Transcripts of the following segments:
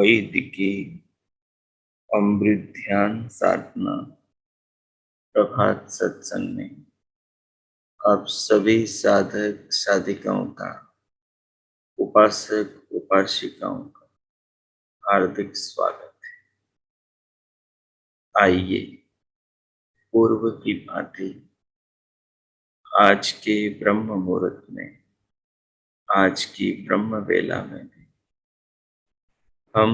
वैदिकी अमृत ध्यान साधना प्रभात सत्संग में आप सभी साधक साधिकाओं का, उपासक उपासिकाओं का हार्दिक स्वागत है। आइए पूर्व की भांति आज के ब्रह्म मुहूर्त में, आज की ब्रह्म वेला में हम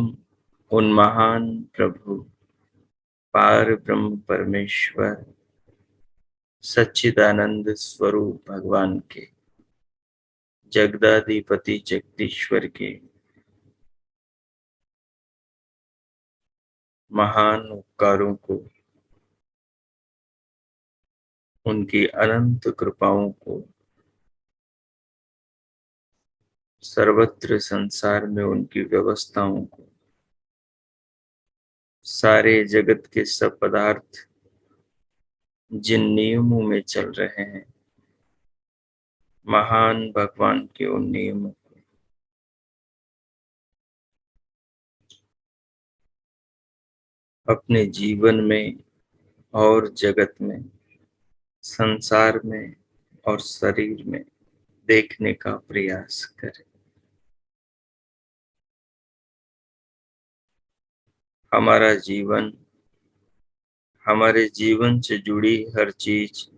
उन महान प्रभु पार ब्रह्म परमेश्वर सच्चिदानंद स्वरूप भगवान के, जगदाधिपति जगदीश्वर के महान उपकारों को, उनकी अनंत कृपाओं को, सर्वत्र संसार में उनकी व्यवस्थाओं को, सारे जगत के सब पदार्थ जिन नियमों में चल रहे हैं, महान भगवान के उन नियमों को अपने जीवन में और जगत में, संसार में और शरीर में देखने का प्रयास करें। हमारा जीवन, हमारे जीवन से जुड़ी हर चीज,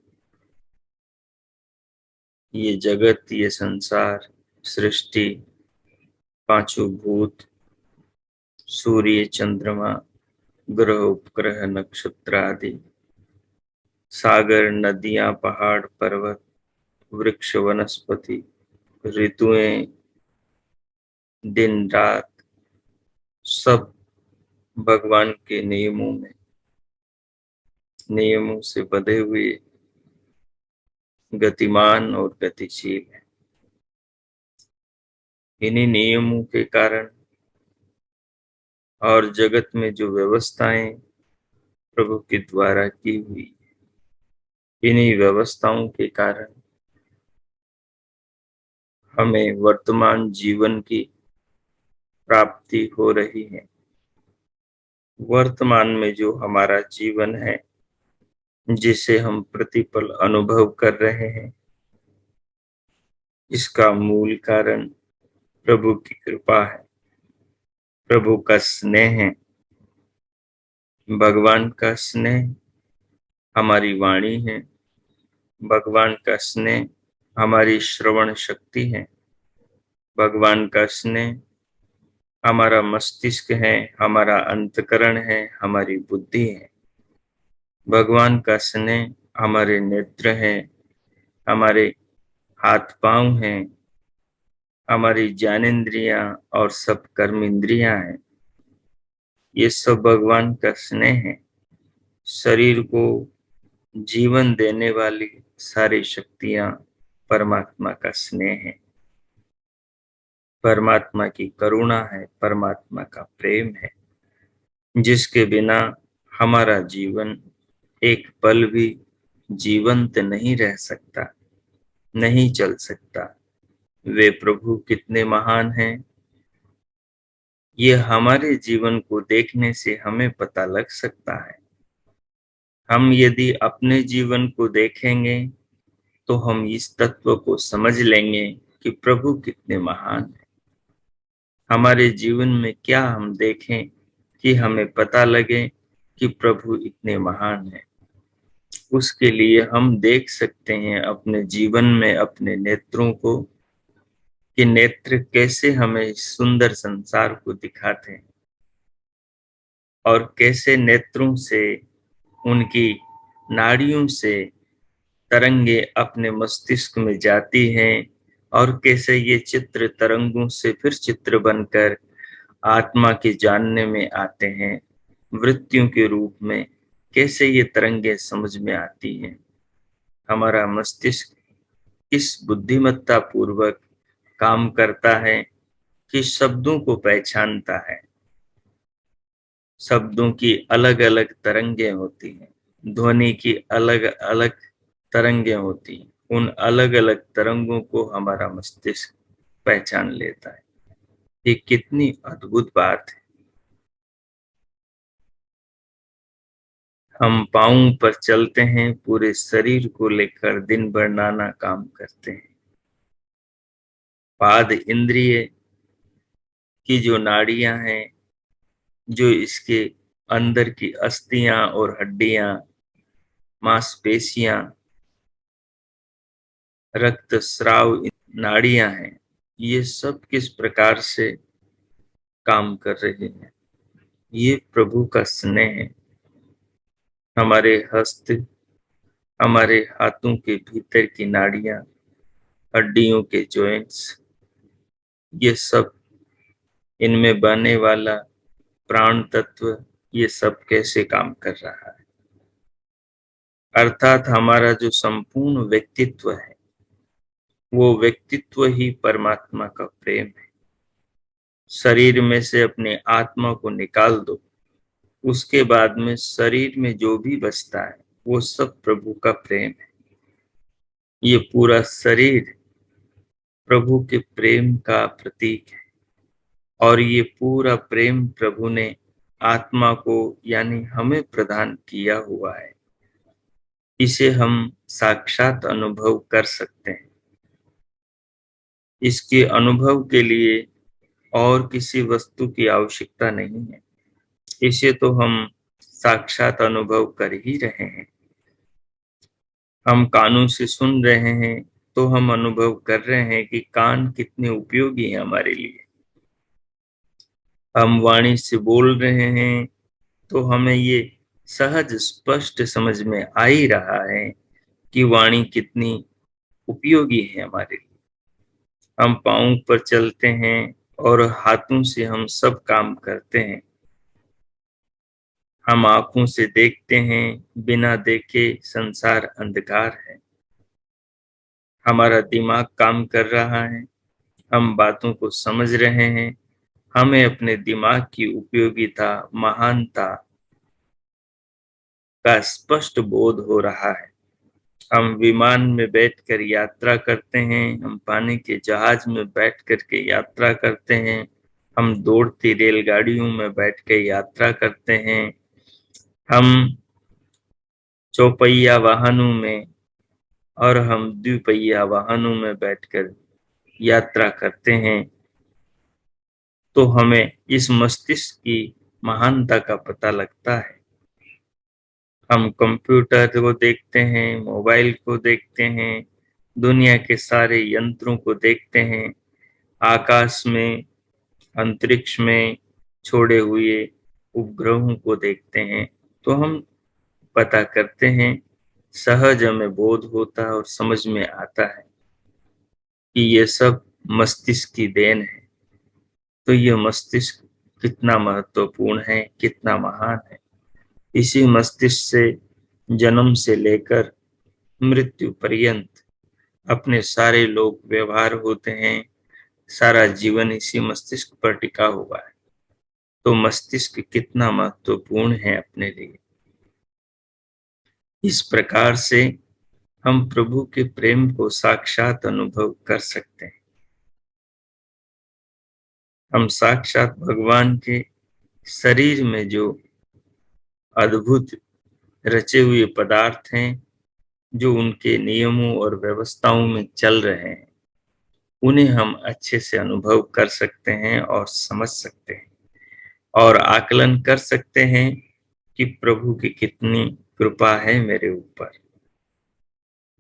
ये जगत, ये संसार, सृष्टि, पांचों भूत, सूर्य चंद्रमा, ग्रह उपग्रह नक्षत्र आदि, सागर नदियां पहाड़ पर्वत, वृक्ष वनस्पति, ऋतुएं, दिन रात, सब भगवान के नियमों से बंधे हुए गतिमान और गतिशील है। इन्हीं नियमों के कारण और जगत में जो व्यवस्थाएं प्रभु के द्वारा की हुई, इन्हीं व्यवस्थाओं के कारण हमें वर्तमान जीवन की प्राप्ति हो रही है। वर्तमान में जो हमारा जीवन है, जिसे हम प्रतिपल अनुभव कर रहे हैं, इसका मूल कारण प्रभु की कृपा है, प्रभु का स्नेह है। भगवान का स्नेह हमारी वाणी है, भगवान का स्नेह हमारी श्रवण शक्ति है, भगवान का स्नेह हमारा मस्तिष्क है, हमारा अंतकरण है, हमारी बुद्धि है। भगवान का स्नेह हमारे नेत्र है, हमारे हाथ पांव हैं, हमारी ज्ञानेंद्रियां और सब कर्म इंद्रियां हैं। ये सब भगवान का स्नेह है। शरीर को जीवन देने वाली सारी शक्तियां परमात्मा का स्नेह है, परमात्मा की करुणा है, परमात्मा का प्रेम है, जिसके बिना हमारा जीवन एक पल भी जीवंत नहीं रह सकता, नहीं चल सकता। वे प्रभु कितने महान हैं, ये हमारे जीवन को देखने से हमें पता लग सकता है। हम यदि अपने जीवन को देखेंगे तो हम इस तत्व को समझ लेंगे कि प्रभु कितने महान हैं। हमारे जीवन में क्या हम देखें, कि हमें पता लगे कि प्रभु इतने महान हैं। उसके लिए हम देख सकते हैं अपने जीवन में अपने नेत्रों को, कि नेत्र कैसे हमें इस सुंदर संसार को दिखाते हैं और कैसे नेत्रों से, उनकी नाड़ियों से तरंगे अपने मस्तिष्क में जाती हैं और कैसे ये चित्र तरंगों से फिर चित्र बनकर आत्मा के जानने में आते हैं, वृत्तियों के रूप में कैसे ये तरंगे समझ में आती हैं। हमारा मस्तिष्क इस बुद्धिमत्ता पूर्वक काम करता है कि शब्दों को पहचानता है। शब्दों की अलग अलग तरंगे होती हैं, ध्वनि की अलग अलग तरंगे होती हैं। उन अलग अलग तरंगों को हमारा मस्तिष्क पहचान लेता है। ये कितनी अद्भुत बात है। हम पांवों पर चलते हैं, पूरे शरीर को लेकर दिन भर नाना काम करते हैं। पाद इंद्रिय की जो नाड़ियां हैं, जो इसके अंदर की अस्थियां और हड्डियां, मांसपेशियां, रक्त स्राव नाड़ियां हैं, ये सब किस प्रकार से काम कर रहे हैं। ये प्रभु का स्नेह है। हमारे हस्त, हमारे हाथों के भीतर की नाड़ियां, हड्डियों के जॉइंट्स, ये सब, इनमें बहने वाला प्राण तत्व, ये सब कैसे काम कर रहा है। अर्थात हमारा जो संपूर्ण व्यक्तित्व है, वो व्यक्तित्व ही परमात्मा का प्रेम है। शरीर में से अपने आत्मा को निकाल दो, उसके बाद में शरीर में जो भी बचता है वो सब प्रभु का प्रेम है। ये पूरा शरीर प्रभु के प्रेम का प्रतीक है और ये पूरा प्रेम प्रभु ने आत्मा को यानी हमें प्रदान किया हुआ है। इसे हम साक्षात अनुभव कर सकते हैं। इसके अनुभव के लिए और किसी वस्तु की आवश्यकता नहीं है। इसे तो हम साक्षात अनुभव कर ही रहे हैं। हम कानों से सुन रहे हैं तो हम अनुभव कर रहे हैं कि कान कितने उपयोगी हैं हमारे लिए। हम वाणी से बोल रहे हैं तो हमें ये सहज स्पष्ट समझ में आ ही रहा है कि वाणी कितनी उपयोगी है हमारे लिए। हम पांवों पर चलते हैं और हाथों से हम सब काम करते हैं। हम आंखों से देखते हैं, बिना देखे संसार अंधकार है। हमारा दिमाग काम कर रहा है, हम बातों को समझ रहे हैं। हमें अपने दिमाग की उपयोगिता, महानता का स्पष्ट बोध हो रहा है। हम विमान में बैठकर यात्रा करते हैं, हम पानी के जहाज में बैठ करके यात्रा करते हैं, हम दौड़ती रेलगाड़ियों में बैठ के यात्रा करते हैं, हम चौपहिया वाहनों में और हम द्विपहिया वाहनों में बैठकर यात्रा करते हैं। तो हमें इस मस्तिष्क की महानता का पता लगता है। हम कंप्यूटर को देखते हैं, मोबाइल को देखते हैं, दुनिया के सारे यंत्रों को देखते हैं, आकाश में, अंतरिक्ष में छोड़े हुए उपग्रहों को देखते हैं, तो हम पता करते हैं, सहज हमें बोध होता है और समझ में आता है कि ये सब मस्तिष्क की देन है। तो ये मस्तिष्क कितना महत्वपूर्ण है, कितना महान है। इसी मस्तिष्क से जन्म से लेकर मृत्यु पर्यंत अपने सारे लोग व्यवहार होते हैं। सारा जीवन इसी मस्तिष्क पर टिका हुआ है। तो मस्तिष्क कितना महत्वपूर्ण है अपने लिए। इस प्रकार से हम प्रभु के प्रेम को साक्षात अनुभव कर सकते हैं। हम साक्षात भगवान के शरीर में जो अद्भुत रचे हुए पदार्थ हैं, जो उनके नियमों और व्यवस्थाओं में चल रहे हैं, उन्हें हम अच्छे से अनुभव कर सकते हैं और समझ सकते हैं। और आकलन कर सकते हैं कि प्रभु की कितनी कृपा है मेरे ऊपर।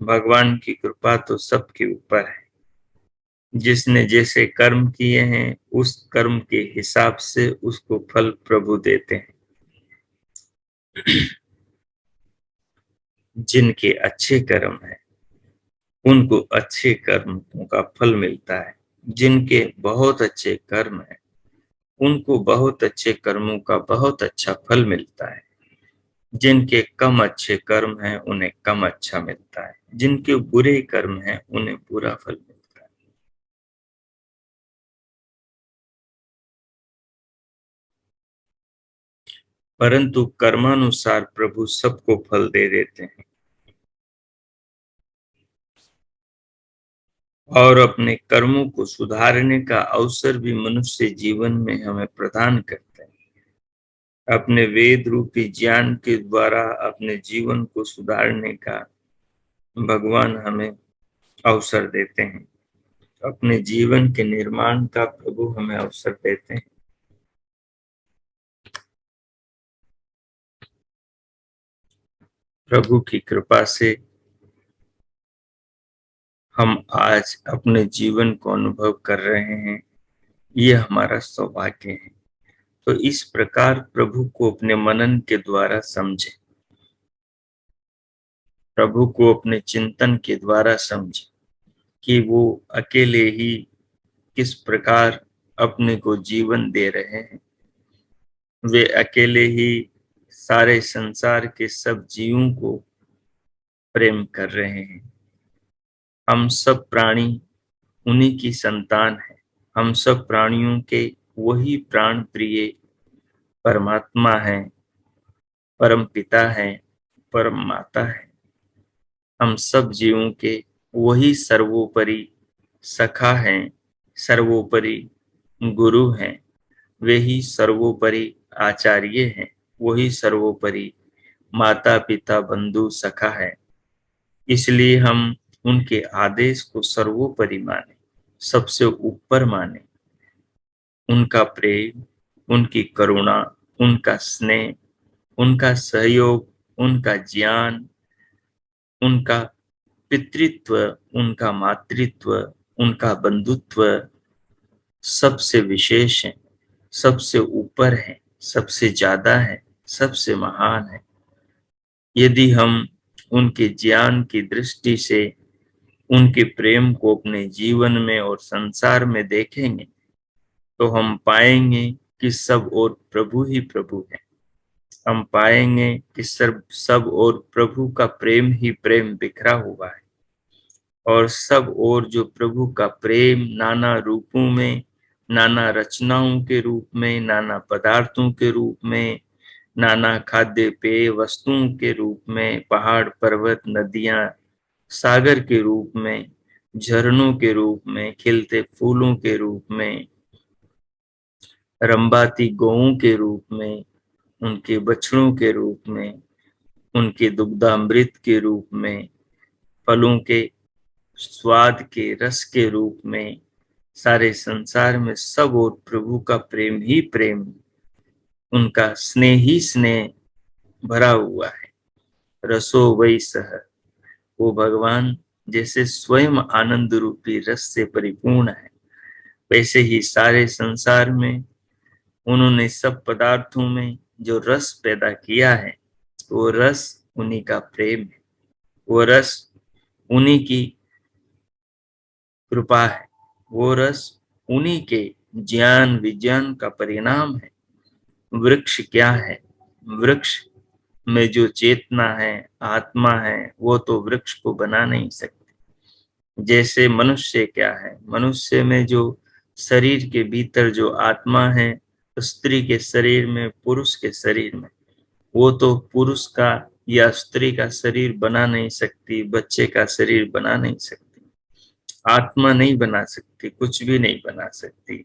भगवान की कृपा तो सबके ऊपर है। जिसने जैसे कर्म किए हैं उस कर्म के हिसाब से उसको फल प्रभु देते हैं। जिनके अच्छे कर्म है उनको अच्छे कर्मों का फल मिलता है। जिनके बहुत अच्छे कर्म है उनको बहुत अच्छे कर्मों का बहुत अच्छा फल मिलता है। जिनके कम अच्छे कर्म हैं उन्हें कम अच्छा मिलता है। जिनके बुरे कर्म हैं उन्हें बुरा फल मिलता है। परंतु कर्मानुसार प्रभु सबको फल दे देते हैं और अपने कर्मों को सुधारने का अवसर भी मनुष्य जीवन में हमें प्रदान करते हैं। अपने वेद रूपी ज्ञान के द्वारा अपने जीवन को सुधारने का भगवान हमें अवसर देते हैं। अपने जीवन के निर्माण का प्रभु हमें अवसर देते हैं। प्रभु की कृपा से हम आज अपने जीवन को अनुभव कर रहे हैं। ये हमारा सौभाग्य है। तो इस प्रकार प्रभु को अपने मनन के द्वारा समझें, प्रभु को अपने चिंतन के द्वारा समझें कि वो अकेले ही किस प्रकार अपने को जीवन दे रहे हैं। वे अकेले ही सारे संसार के सब जीवों को प्रेम कर रहे हैं। हम सब प्राणी उन्हीं की संतान है। हम सब प्राणियों के वही प्राण प्रिय परमात्मा है, परम पिता है, परम माता है। हम सब जीवों के वही सर्वोपरि सखा हैं, सर्वोपरि गुरु हैं। वे ही सर्वोपरि आचार्य हैं। वही सर्वोपरि माता पिता बंधु सखा है। इसलिए हम उनके आदेश को सर्वोपरि माने, सबसे ऊपर माने। उनका प्रेम, उनकी करुणा, उनका स्नेह, उनका सहयोग, उनका ज्ञान, उनका पितृत्व, उनका मातृत्व, उनका बंधुत्व सबसे विशेष है, सबसे ऊपर है, सबसे ज्यादा है, सबसे महान है। यदि हम उनके ज्ञान की दृष्टि से उनके प्रेम को अपने जीवन में और संसार में देखेंगे तो हम पाएंगे कि सब और प्रभु ही प्रभु है। हम पाएंगे कि सब और प्रभु का प्रेम ही प्रेम बिखरा हुआ है और सब और जो प्रभु का प्रेम नाना रूपों में, नाना रचनाओं के रूप में, नाना पदार्थों के रूप में, नाना खाद्य पेय वस्तुओं के रूप में, पहाड़ पर्वत नदियां सागर के रूप में, झरनों के रूप में, खिलते फूलों के रूप में, रंबाती गौओं के रूप में, उनके बछड़ों के रूप में, उनके दुग्धामृत के रूप में, फलों के स्वाद के रस के रूप में, सारे संसार में सब और प्रभु का प्रेम ही प्रेम, उनका स्नेह ही स्नेह भरा हुआ है। रसो वही सह, वो भगवान जैसे स्वयं आनंद रूपी रस से परिपूर्ण है, वैसे ही सारे संसार में उन्होंने सब पदार्थों में जो रस पैदा किया है वो रस उन्हीं का प्रेम है। वो रस उन्हीं की कृपा है। वो रस उन्हीं के ज्ञान विज्ञान का परिणाम है। वृक्ष क्या है? वृक्ष में जो चेतना है, आत्मा है, वो तो वृक्ष को बना नहीं सकती। जैसे मनुष्य क्या है? मनुष्य में जो शरीर के भीतर जो आत्मा है, स्त्री के शरीर में, पुरुष के शरीर में, वो तो पुरुष का या स्त्री का शरीर बना नहीं सकती, बच्चे का शरीर बना नहीं सकती, आत्मा नहीं बना सकती, कुछ भी नहीं बना सकती।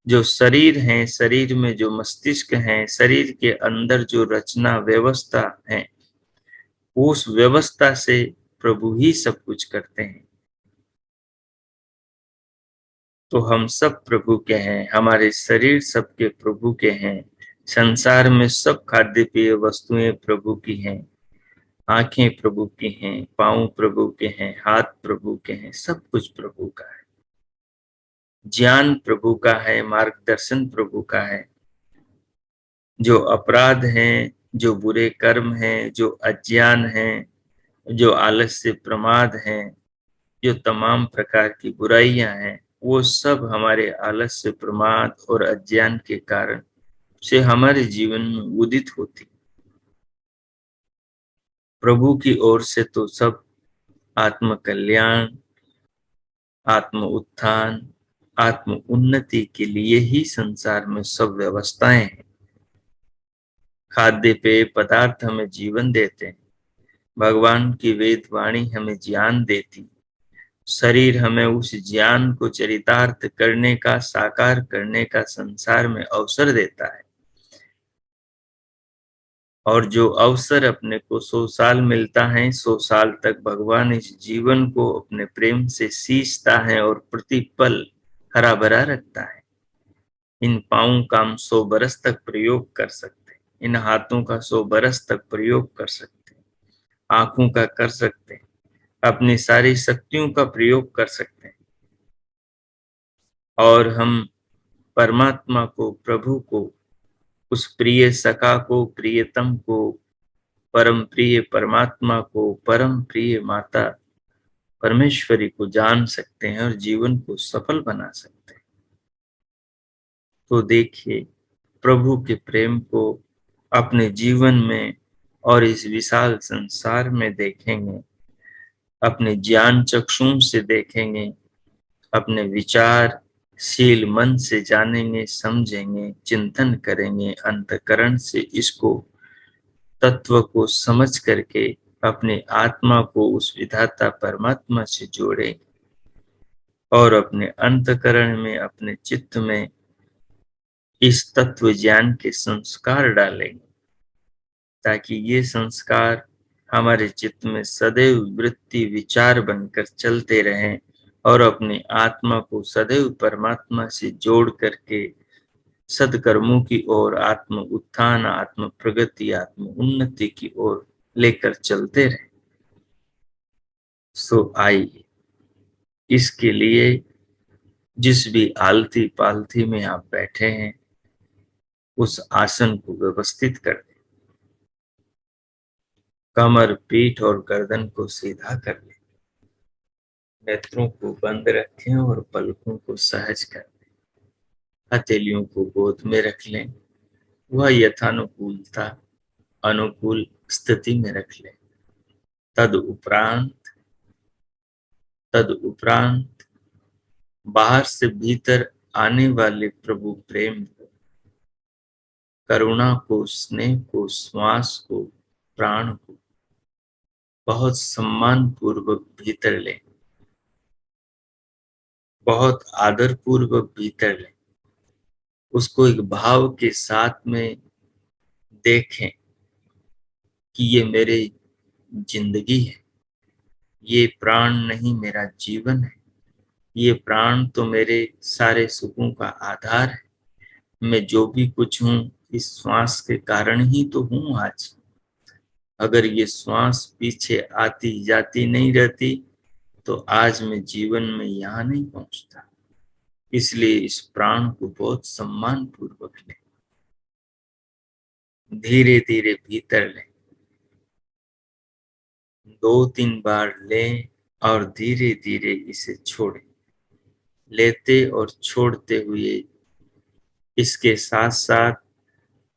जो शरीर है, शरीर में जो मस्तिष्क है, शरीर के अंदर जो रचना व्यवस्था है, उस व्यवस्था से प्रभु ही सब कुछ करते हैं। तो हम सब प्रभु के हैं, हमारे शरीर सबके प्रभु के हैं, संसार में सब खाद्य पेय वस्तुएं प्रभु की हैं, आंखें प्रभु की हैं, पांव प्रभु के हैं, हाथ प्रभु के हैं, सब कुछ प्रभु का है। ज्ञान प्रभु का है, मार्गदर्शन प्रभु का है। जो अपराध हैं, जो बुरे कर्म हैं, जो अज्ञान हैं, जो आलस्य प्रमाद हैं, जो तमाम प्रकार की बुराइयां हैं, वो सब हमारे आलस्य प्रमाद और अज्ञान के कारण से हमारे जीवन में उदित होती। प्रभु की ओर से तो सब आत्म कल्याण, आत्म उत्थान, आत्म उन्नति के लिए ही संसार में सब व्यवस्थाएं हैं। खाद्य पेय पदार्थ हमें जीवन देते हैं, भगवान की वेद वाणी हमें ज्ञान देती, शरीर हमें उस ज्ञान को चरितार्थ करने का, साकार करने का संसार में अवसर देता है। और जो अवसर अपने को 100 साल मिलता है, 100 साल तक भगवान इस जीवन को अपने प्रेम से सींचता है और प्रतिपल हरा भरा रखता है। इन पाँवों का हम 100 बरस तक प्रयोग कर सकते हैं, इन हाथों का 100 बरस तक प्रयोग कर सकते हैं, आंखों का कर सकते हैं, अपनी सारी शक्तियों का प्रयोग कर सकते हैं। और हम परमात्मा को, प्रभु को, उस प्रिय सखा को, प्रियतम को, परम प्रिय परमात्मा को, परम प्रिय माता परमेश्वरी को जान सकते हैं और जीवन को सफल बना सकते हैं। तो देखिए, प्रभु के प्रेम को अपने जीवन में और इस विशाल संसार में देखेंगे, अपने ज्ञान चक्षुओं से देखेंगे, अपने विचारशील मन से जानेंगे, समझेंगे, चिंतन करेंगे, अंतःकरण से इसको, तत्व को समझ करके अपने आत्मा को उस विधाता परमात्मा से जोड़ेंगे और अपने अंतःकरण में, अपने चित्त में इस तत्व ज्ञान के संस्कार डालेंगे, ताकि ये संस्कार हमारे चित्त में सदैव वृत्ति विचार बनकर चलते रहें और अपनी आत्मा को सदैव परमात्मा से जोड़ करके सदकर्मों की ओर, आत्म उत्थान, आत्म प्रगति, आत्म उन्नति की ओर लेकर चलते रहें। सो आइए, इसके लिए जिस भी आलती पालथी में आप बैठे हैं, उस आसन को व्यवस्थित कर दें, कमर, पीठ और गर्दन को सीधा कर लें, नेत्रों को बंद रखें और पलकों को सहज कर दें, हथेलियों को गोद में रख लें, वह यथानुकूलता, अनुकूल स्थिति में रख लें। तद उपरांत बाहर से भीतर आने वाले प्रभु प्रेम को, करुणा को, स्नेह को, श्वास को, प्राण को बहुत सम्मान पूर्वक भीतर लें, बहुत आदर पूर्वक भीतर लें। उसको एक भाव के साथ में देखें कि ये मेरे जिंदगी है, ये प्राण नहीं मेरा जीवन है, ये प्राण तो मेरे सारे सुखों का आधार है, मैं जो भी कुछ हूँ इस श्वास के कारण ही तो हूँ आज। अगर ये श्वास पीछे आती जाती नहीं रहती तो आज मैं जीवन में यहाँ नहीं पहुंचता। इसलिए इस प्राण को बहुत सम्मान पूर्वक लें, धीरे धीरे भीतर लें, 2-3 बार लें और धीरे धीरे इसे छोड़ें। लेते और छोड़ते हुए इसके साथ साथ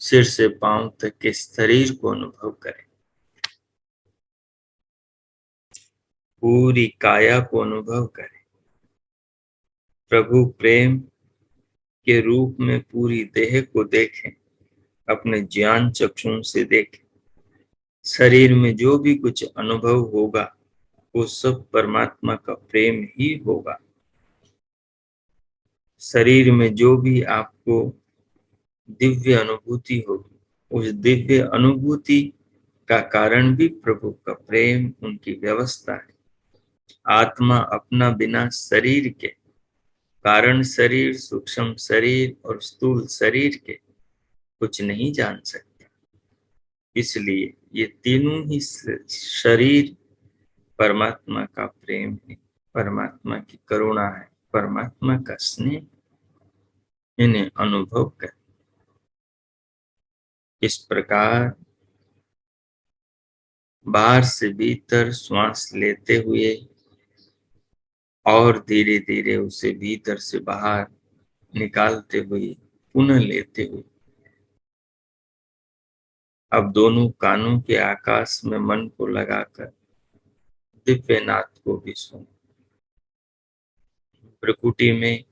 सिर से पांव तक के शरीर को अनुभव करें, पूरी काया को अनुभव करें, प्रभु प्रेम के रूप में पूरी देह को देखें, अपने ज्ञान चक्षुओं से देखें। शरीर में जो भी कुछ अनुभव होगा वो सब परमात्मा का प्रेम ही होगा। शरीर में जो भी आपको दिव्य अनुभूति होगी, उस दिव्य अनुभूति का कारण भी प्रभु का प्रेम, उनकी व्यवस्था है। आत्मा अपना बिना शरीर के कारण शरीर, सूक्ष्म शरीर और स्थूल शरीर के कुछ नहीं जान सकता। इसलिए ये तीनों ही शरीर परमात्मा का प्रेम है, परमात्मा की करुणा है, परमात्मा का स्नेह। इन्हें अनुभव कर। इस प्रकार बाहर से भीतर श्वास लेते हुए और धीरे धीरे उसे भीतर से बाहर निकालते हुए पुनः लेते हुए अब दोनों कानों के आकाश में मन को लगाकर दिव्यनाथ को भी सुनो। प्रकृति में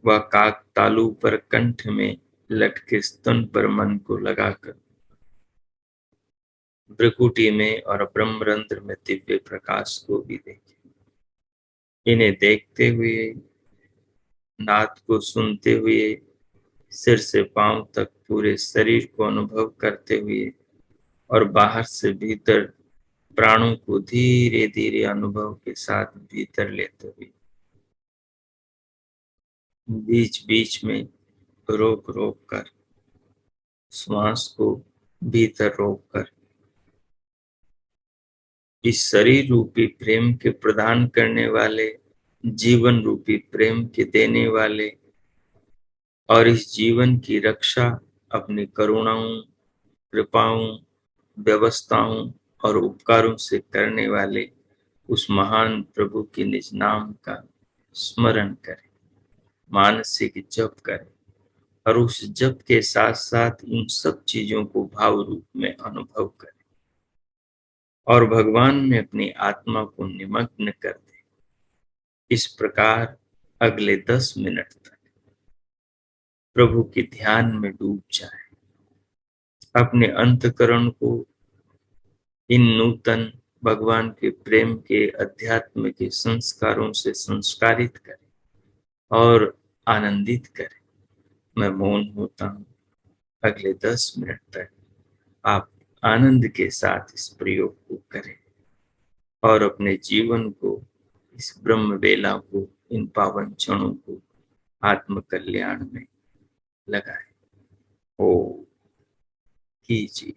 व काक तालु पर कंठ में लटके स्तन पर मन को लगाकर भ्रकुटी में और ब्रह्मरंध्र में दिव्य प्रकाश को भी देखें। इन्हें देखते हुए, नाद को सुनते हुए, सिर से पांव तक पूरे शरीर को अनुभव करते हुए और बाहर से भीतर प्राणों को धीरे धीरे अनुभव के साथ भीतर लेते हुए बीच बीच में रोक रोक कर श्वास को भीतर रोक कर इस शरीर रूपी प्रेम के प्रदान करने वाले, जीवन रूपी प्रेम के देने वाले और इस जीवन की रक्षा अपनी करुणाओं, कृपाओं, व्यवस्थाओं और उपकारों से करने वाले उस महान प्रभु के निज नाम का स्मरण करें, मानसिक जप करें और उस जप के साथ साथ उन सब चीजों को भाव रूप में अनुभव करें और भगवान में अपनी आत्मा को निमग्न कर दें। इस प्रकार अगले 10 मिनट तक प्रभु के ध्यान में डूब जाए। अपने अंतकरण को इन नूतन भगवान के प्रेम के अध्यात्म के संस्कारों से संस्कारित करें और आनंदित करें। मैं मौन होता हूँ। अगले 10 मिनट तक आप आनंद के साथ इस प्रयोग को करें और अपने जीवन को, इस ब्रह्म वेला को, इन पावन क्षणों को आत्म कल्याण में लगाएं। ओ कीजिए।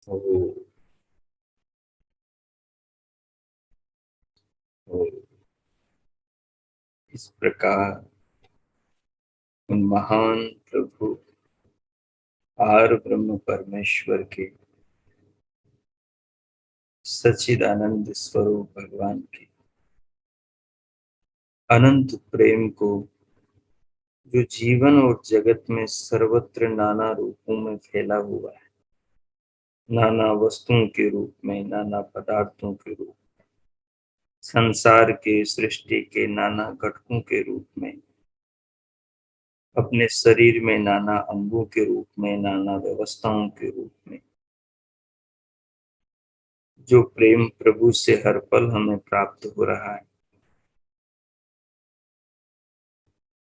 ओ, ओ, इस प्रकार उन महान प्रभु आर ब्रह्म परमेश्वर के सच्चिदानंद स्वरूप भगवान के अनंत प्रेम को, जो जीवन और जगत में सर्वत्र नाना रूपों में फैला हुआ है, नाना वस्तुओं के रूप में, नाना पदार्थों के रूप, संसार के सृष्टि के नाना घटकों के रूप में, अपने शरीर में नाना अंगों के रूप में, नाना व्यवस्थाओं के रूप में, जो प्रेम प्रभु से हर पल हमें प्राप्त हो रहा है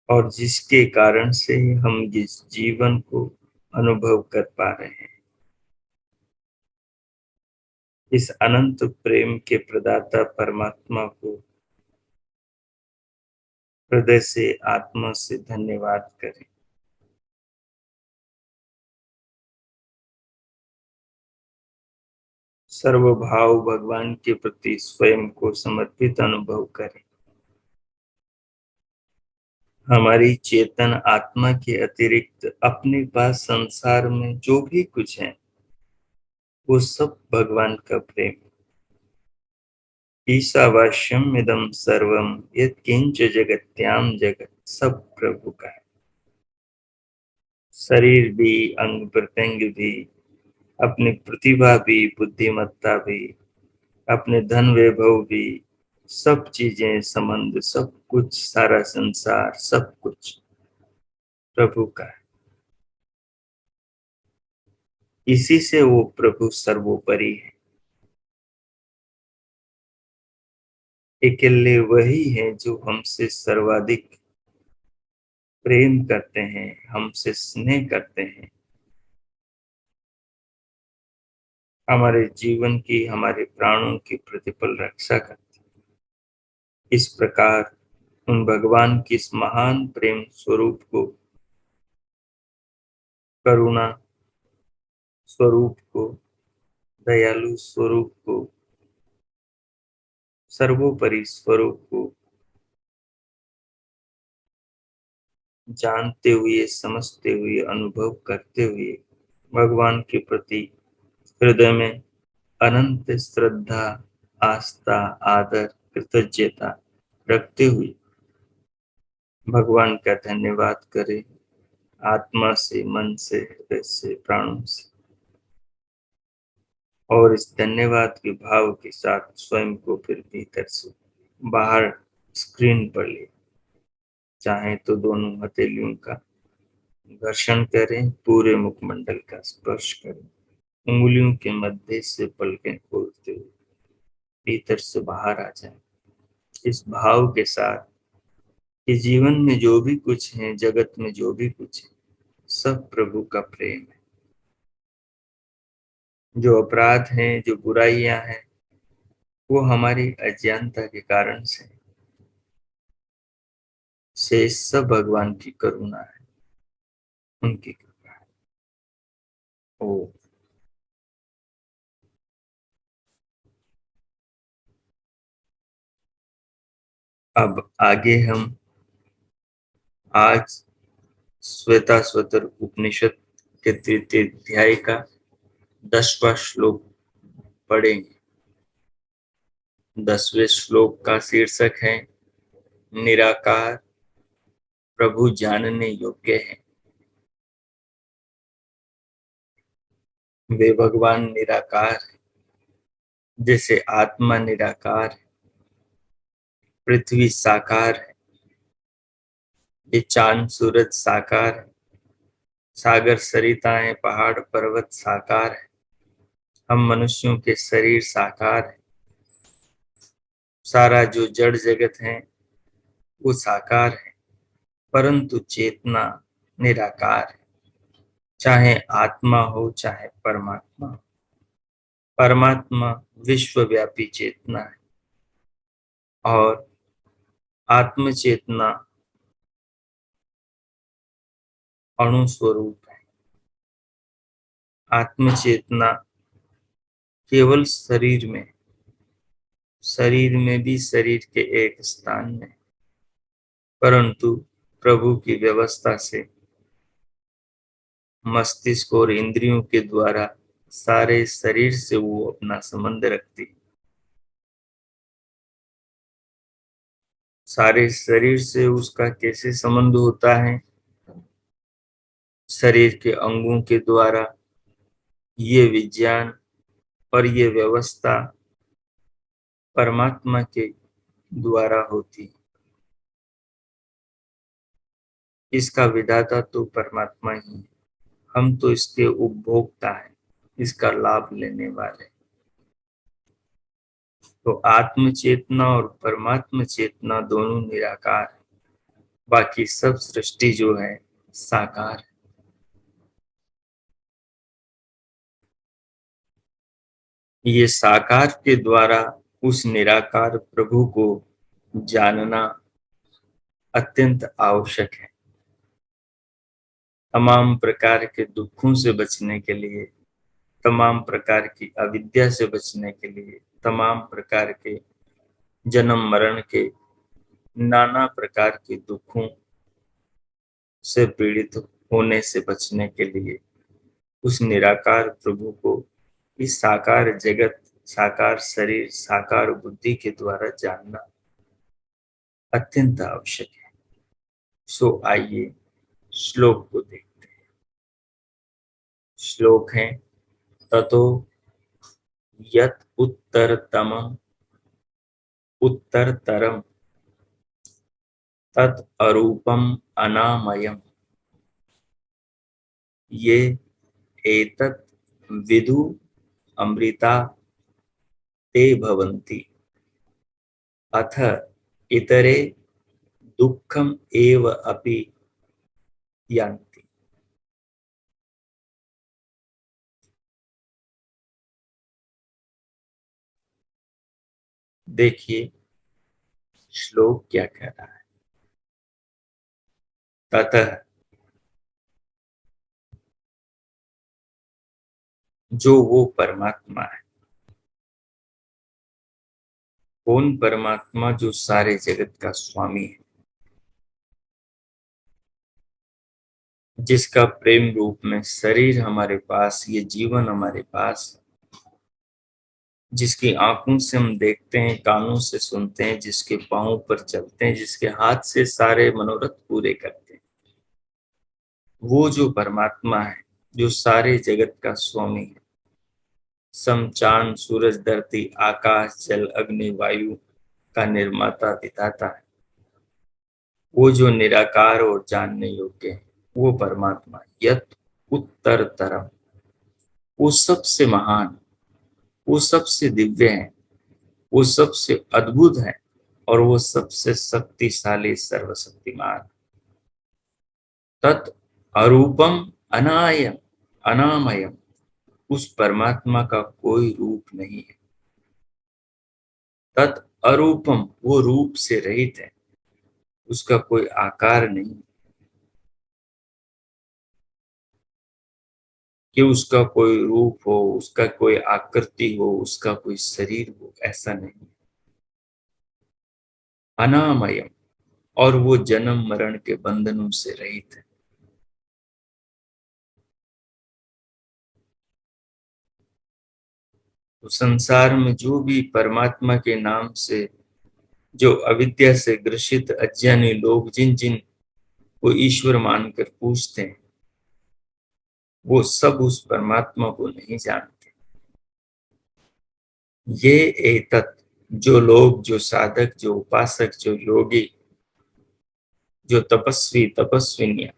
और जिसके कारण से हम जिस जीवन को अनुभव कर पा रहे हैं, इस अनंत प्रेम के प्रदाता परमात्मा को हृदय से, आत्मा से धन्यवाद करें। सर्वभाव भगवान के प्रति स्वयं को समर्पित अनुभव करें। हमारी चेतन आत्मा के अतिरिक्त अपने पास संसार में जो भी कुछ है वो सब भगवान का प्रेम। ईशावास्यम इदम सर्वम यत्किंच जगत्याम जगत, सब प्रभु का है। शरीर भी, अंग प्रत्यंग भी, अपनी प्रतिभा भी, बुद्धिमत्ता भी, अपने धन वैभव भी, सब चीजें, संबंध, सब कुछ, सारा संसार, सब कुछ प्रभु का है। इसी से वो प्रभु सर्वोपरि है। अकेले वही है जो हमसे सर्वाधिक प्रेम करते हैं, हमसे स्नेह करते हैं, हमारे जीवन की, हमारे प्राणों की प्रतिपल रक्षा करते हैं। इस प्रकार उन भगवान के इस महान प्रेम स्वरूप को, करुणा स्वरूप को, दयालु स्वरूप को, सर्वोपरि स्वरूप को जानते हुए, समझते हुए, अनुभव करते हुए, भगवान के प्रति हृदय में अनंत श्रद्धा, आस्था, आदर, कृतज्ञता रखते हुए भगवान का धन्यवाद करें, आत्मा से, मन से, हृदय से, प्राणों से। और इस धन्यवाद के भाव के साथ स्वयं को फिर भीतर से बाहर स्क्रीन पर ले, चाहे तो दोनों हथेलियों का घर्षण करें, पूरे मुखमंडल का स्पर्श करें, उंगलियों के मध्य से पलकें खोलते हुए भीतर से बाहर आ जाए, इस भाव के साथ कि जीवन में जो भी कुछ है, जगत में जो भी कुछ है, सब प्रभु का प्रेम है। जो अपराध हैं, जो बुराइयां हैं, वो हमारी अज्ञानता के कारण से शेष सब भगवान की करुणा है, उनकी कृपा है। ओ, अब आगे हम आज श्वेताश्वतर उपनिषद के तृतीय अध्याय का 10वां श्लोक पढ़ेंगे। 10वें श्लोक का शीर्षक है निराकार प्रभु जानने योग्य है। वे भगवान निराकार है, जैसे आत्मा निराकार है, पृथ्वी साकार है, ये चांद सूरज साकार है, सागर सरिताएं पहाड़ पर्वत साकार है, हम मनुष्यों के शरीर साकार है, सारा जो जड़ जगत है वो साकार है, परंतु चेतना निराकार है। चाहे आत्मा हो, चाहे परमात्मा हो, परमात्मा विश्वव्यापी चेतना है और आत्म चेतना अणु स्वरूप है। आत्म चेतना केवल शरीर में भी शरीर के एक स्थान में, परंतु प्रभु की व्यवस्था से मस्तिष्क और इंद्रियों के द्वारा सारे शरीर से वो अपना संबंध रखती। सारे शरीर से उसका कैसे संबंध होता है? शरीर के अंगों के द्वारा ये विज्ञान और ये व्यवस्था परमात्मा के द्वारा होती। इसका विधाता तो परमात्मा ही है, हम तो इसके उपभोक्ता हैं, इसका लाभ लेने वाले। तो आत्म चेतना और परमात्म चेतना दोनों निराकार है, बाकी सब सृष्टि जो है साकार है। ये साकार के द्वारा उस निराकार प्रभु को जानना अत्यंत आवश्यक है। तमाम प्रकार के दुखों से बचने के लिए, तमाम प्रकार की अविद्या से बचने के लिए, तमाम प्रकार के जन्म मरण के नाना प्रकार के दुखों से पीड़ित होने से बचने के लिए उस निराकार प्रभु को इस साकार जगत, साकार शरीर, साकार बुद्धि के द्वारा जानना अत्यंत आवश्यक है। सो आइए श्लोक को देखते हैं। श्लोक है, ततो यत उत्तरतरम तत् अरूपम अनामयम ये एतत् विदु अमृता ते भवन्ति अथ इतरे दुःखम एव अपि यान्ति। देखिए श्लोक क्या कह रहा है। ततः, जो वो परमात्मा है। कौन परमात्मा? जो सारे जगत का स्वामी है, जिसका प्रेम रूप में शरीर हमारे पास, ये जीवन हमारे पास, जिसकी आंखों से हम देखते हैं, कानों से सुनते हैं, जिसके पांव पर चलते हैं, जिसके हाथ से सारे मनोरथ पूरे करते हैं, वो जो परमात्मा है, जो सारे जगत का स्वामी है, सम चांद सूरज धरती आकाश जल अग्नि वायु का निर्माता विधाता है, वो जो निराकार और जानने योग्य है, वो परमात्मा यत उत्तरतरम, वो सबसे महान, वो सबसे दिव्य है, वो सबसे अद्भुत है और वो सबसे शक्तिशाली सर्वशक्तिमान। तत् अरूपम अनायम अनामयम, उस परमात्मा का कोई रूप नहीं है। तत् अरूपम, वो रूप से रहित है, उसका कोई आकार नहीं कि उसका कोई रूप हो, उसका कोई आकृति हो, उसका कोई शरीर हो, ऐसा नहीं। अनामयम, और वो जन्म मरण के बंधनों से रहित है। तो संसार में जो भी परमात्मा के नाम से, जो अविद्या से ग्रसित अज्ञानी लोग जिन जिन को ईश्वर मानकर पूजते हैं, वो सब उस परमात्मा को नहीं जानते। ये एतत्, जो लोग, जो साधक, जो उपासक, जो योगी, जो तपस्वी तपस्विनियां,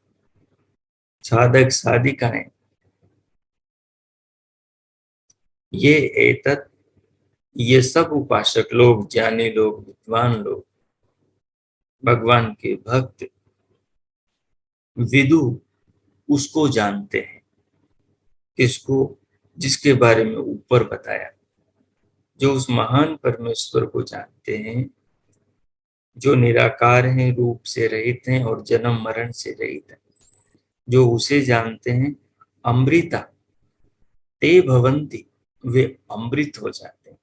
साधक साधिकाएं, ये एतत्, ये सब उपासक लोग, ज्ञानी लोग, विद्वान लोग, भगवान के भक्त, विदु, उसको जानते हैं। किसको? जिसके बारे में ऊपर बताया, जो उस महान परमेश्वर को जानते हैं, जो निराकार हैं, रूप से रहित हैं और जन्म मरण से रहित हैं, जो उसे जानते हैं। अमृता ते भवन्ति, वे अमृत हो जाते हैं,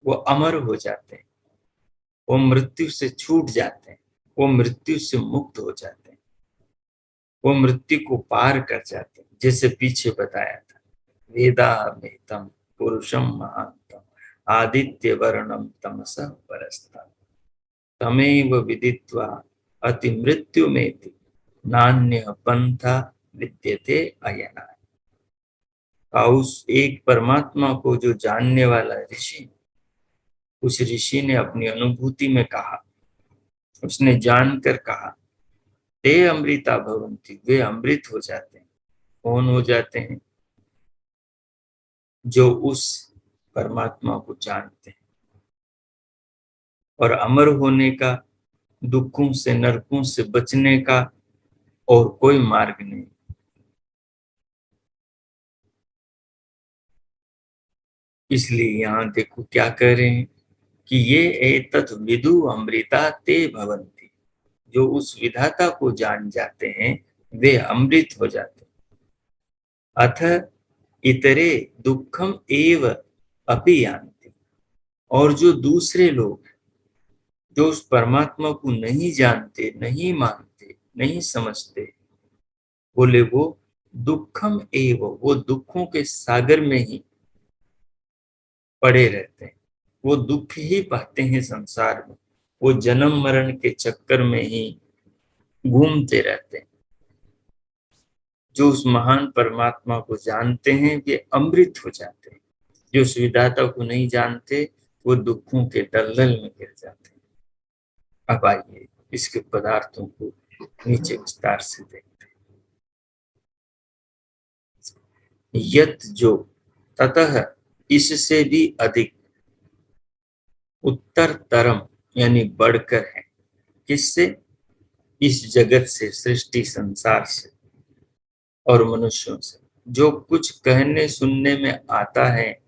वो अमर हो जाते हैं, वो मृत्यु से छूट जाते हैं, वो मृत्यु से मुक्त हो जाते हैं, वो मृत्यु को पार कर जाते हैं। जैसे पीछे बताया था, वेदा मेतम पुरुषम महांतम आदित्य वर्णम तमसः परस्ता तमेव विदित्वा अति मृत्यु में नान्य पंथा विद्यते अयना। उस एक परमात्मा को जो जानने वाला ऋषि, उस ऋषि ने अपनी अनुभूति में कहा, उसने जानकर कहा, ते अमृता भवन्ति, वे अमृत हो जाते हैं। कौन हो जाते हैं? जो उस परमात्मा को जानते हैं। और अमर होने का, दुखों से नरकों से बचने का और कोई मार्ग नहीं। इसलिए यहाँ देखो क्या कह रहे हैं कि ये एतत् विदु अमृता ते भवन्ति, जो उस विधाता को जान जाते हैं वे अमृत हो जाते हैं। अथ इतरे दुखम एव अपि यान्ति, और जो दूसरे लोग जो उस परमात्मा को नहीं जानते, नहीं मानते, नहीं समझते, बोले वो दुखम एव, वो दुखों के सागर में ही पड़े रहते हैं, वो दुख ही पाते हैं संसार में, वो जन्म मरण के चक्कर में ही घूमते रहते हैं। जो उस महान परमात्मा को जानते हैं वे अमृत हो जाते हैं, जो उस विधाता को नहीं जानते वो दुखों के दलदल में गिर जाते हैं। अब आइए इसके पदार्थों को नीचे विस्तार से देखते हैं। यत, जो, ततः, इससे भी अधिक, उत्तर तरम यानी बढ़कर है, किससे? इस जगत से, सृष्टि संसार से और मनुष्यों से। जो कुछ कहने सुनने में आता है,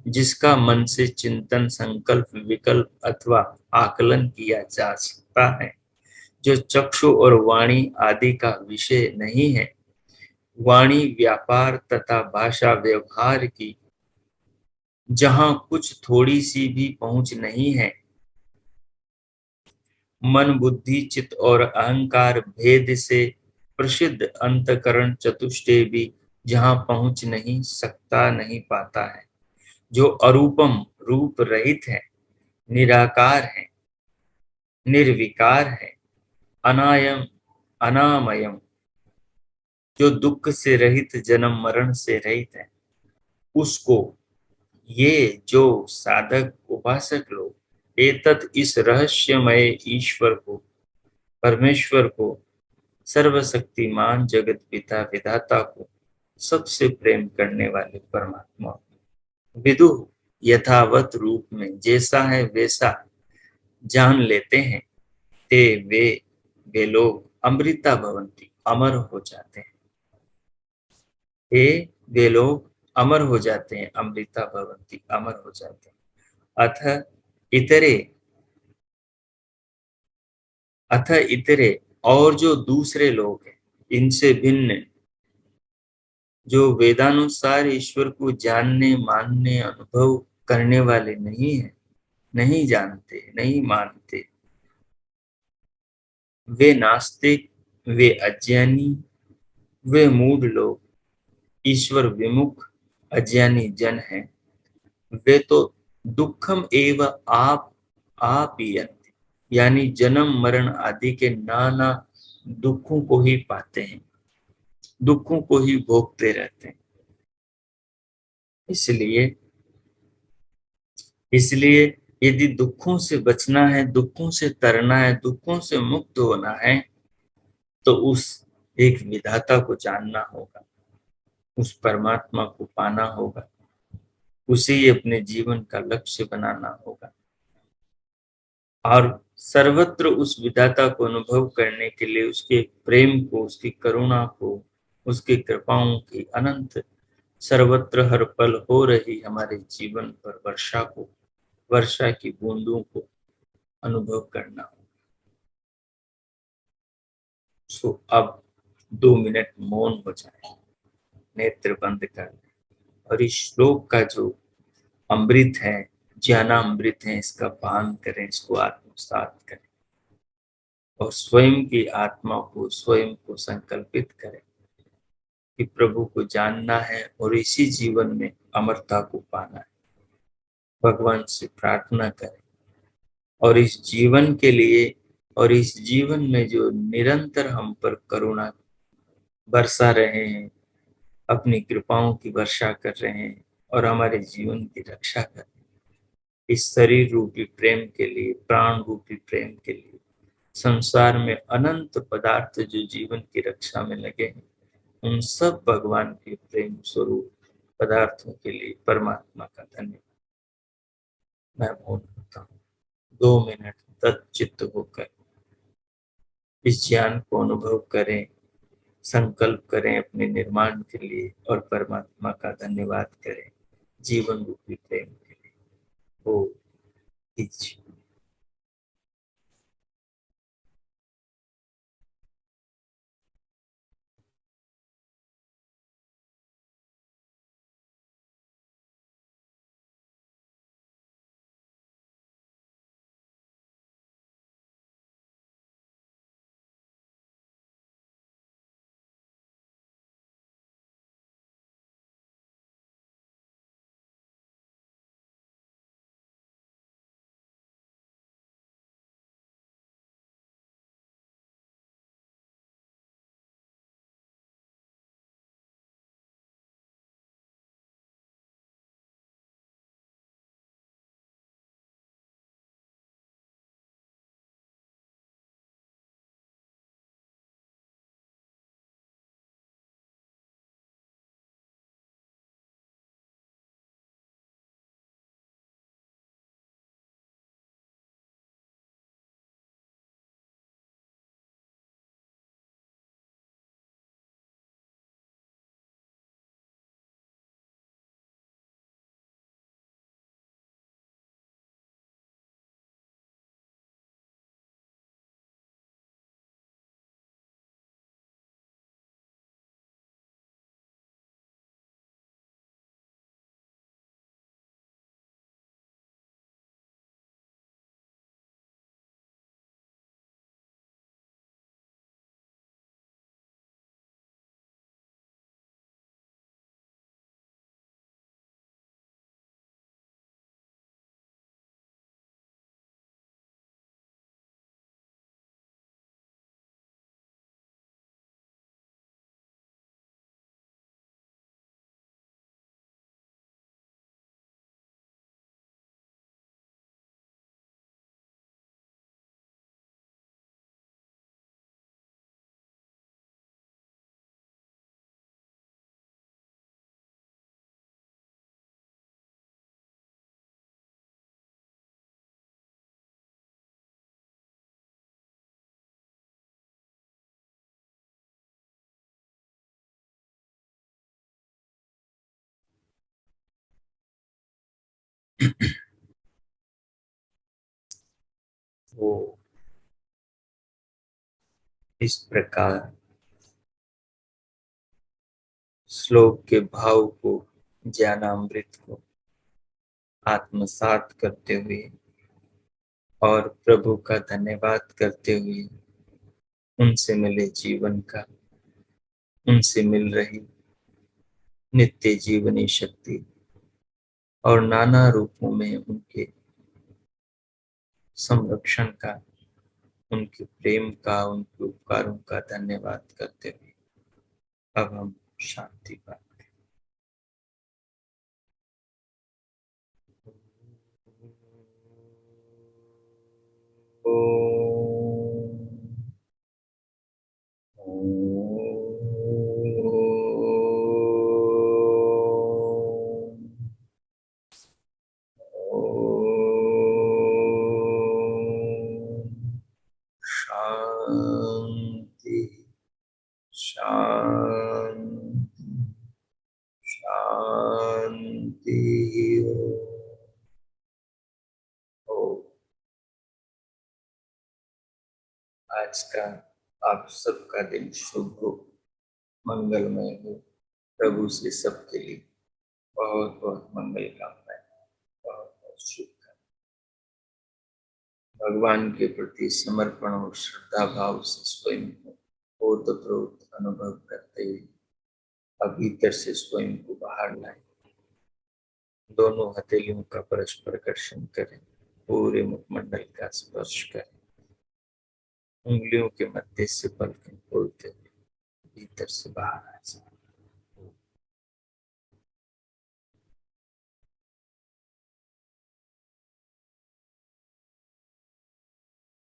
जिसका मन से चिंतन, संकल्प, विकल्प अथवा आकलन किया जा सकता है, जो चक्षु और वाणी आदि का विषय नहीं है, वाणी व्यापार तथा भाषा व्यवहार की जहां कुछ थोड़ी सी भी पहुंच नहीं है, मन बुद्धि चित्त और अहंकार भेद से प्रसिद्ध अंतकरण चतुष्टय भी जहां पहुंच नहीं सकता, नहीं पाता है, जो अरूपम, रूप रहित है, निराकार है, निर्विकार है, अनायम, अनामयम, जो दुख से रहित, जन्म मरण से रहित है, उसको ये जो साधक उपासक लोग एतत्, इस रहस्यमय ईश्वर को, परमेश्वर को, सर्वशक्तिमान जगत पिता विधाता को, सबसे प्रेम करने वाले परमात्मा विदु, यथावत रूप में जैसा है वैसा जान लेते हैं, ते वे लोग अमृता भवंती, अमर हो जाते हैं। ते वे लोग अमर हो जाते हैं, अमृता भवंती, अमर हो जाते हैं। इतरे अथ इतरे, और जो दूसरे लोग हैं, इनसे भिन्न, जो वेदानुसार ईश्वर को जानने, मानने, अनुभव करने वाले नहीं है, नहीं जानते, नहीं मानते, वे नास्तिक, वे अज्ञानी, वे मूढ़ लोग, ईश्वर विमुख अज्ञानी जन हैं, वे तो दुखम एव आप यानी जन्म मरण आदि के नाना दुखों को ही पाते हैं, दुखों को ही भोगते रहते हैं। इसलिए इसलिए यदि दुखों से बचना है, दुखों से तरना है, दुखों से मुक्त होना है, तो उस एक विधाता को जानना होगा, उस परमात्मा को पाना होगा, उसे ही अपने जीवन का लक्ष्य बनाना होगा और सर्वत्र उस विधाता को अनुभव करने के लिए उसके प्रेम को, उसकी करुणा को, उसकी कृपाओं की अनंत सर्वत्र हर पल हो रही हमारे जीवन पर वर्षा को, वर्षा की बूंदों को अनुभव करना हो। सो अब 2 मिनट मौन हो जाए, नेत्र बंद कर लें। और इस श्लोक का जो अमृत है, ज्ञानामृत है, इसका पान करें, इसको आत्मसात करें और स्वयं की आत्मा को, स्वयं को संकल्पित करें कि प्रभु को जानना है और इसी जीवन में अमरता को पाना है। भगवान से प्रार्थना करें और इस जीवन के लिए और इस जीवन में जो निरंतर हम पर करुणा बरसा रहे हैं, अपनी कृपाओं की वर्षा कर रहे हैं और हमारे जीवन की रक्षा कर रहे हैं, इस शरीर रूपी प्रेम के लिए, प्राण रूपी प्रेम के लिए, संसार में अनंत पदार्थ जो जीवन की रक्षा में लगे हैं, उन सब भगवान के प्रेम स्वरूप पदार्थों के लिए परमात्मा का धन्यवाद। मैं मौन होता हूँ 2 मिनट तत्चित्त होकर इस ज्ञान को अनुभव करें, संकल्प करें अपने निर्माण के लिए और परमात्मा का धन्यवाद करें जीवन रूपी प्रेम के लिए। ओ कीजिए। वो इस प्रकार श्लोक के भाव को, ज्ञानामृत को आत्मसात करते हुए और प्रभु का धन्यवाद करते हुए उनसे मिले जीवन का, उनसे मिल रही नित्य जीवनी शक्ति और नाना रूपों में उनके संरक्षण का, उनके प्रेम का, उनके उपकारों का धन्यवाद करते हुए अब हम शांति पाएं। शांति शांति शांति। हो आज का आप सबका दिन शुभ हो, मंगलमय हो प्रभु से सबके लिए। बहुत बहुत मंगल कामनाएं, बहुत बहुत शुभकामनाएं। भगवान के प्रति समर्पण और श्रद्धा भाव से स्वयं को ओतप्रोत अनुभव करते हुए अब भीतर से स्वयं को बाहर लाए। दोनों हथेलियों का परस्पर कर्षण करें, पूरे मुखमंडल का स्पर्श करें, उंगलियों के मध्य से पलकें खोलते हुए भीतर से बाहर आ जाए।